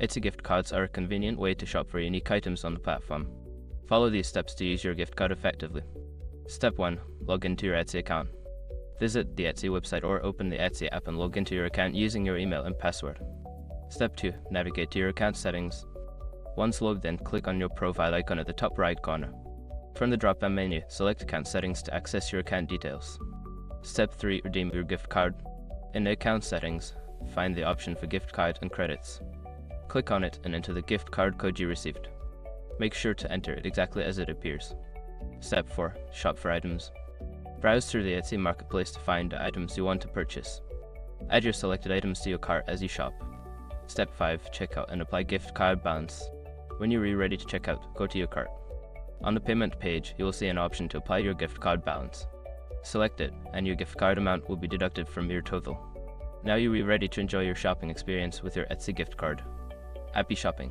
Etsy gift cards are a convenient way to shop for unique items on the platform. Follow these steps to use your gift card effectively. Step 1. Log into your Etsy account. Visit the Etsy website or open the Etsy app and log into your account using your email and password. Step 2. Navigate to your account settings. Once logged in, click on your profile icon at the top right corner. From the drop-down menu, select Account Settings to access your account details. Step 3. Redeem your gift card. In the Account Settings, find the option for gift card and credits. Click on it and enter the gift card code you received. Make sure to enter it exactly as it appears. Step 4. Shop for items. Browse through the Etsy marketplace to find the items you want to purchase. Add your selected items to your cart as you shop. Step 5. Check out and apply gift card balance. When you are ready to check out, go to your cart. On the payment page, you will see an option to apply your gift card balance. Select it, and your gift card amount will be deducted from your total. Now you are ready to enjoy your shopping experience with your Etsy gift card. Happy shopping!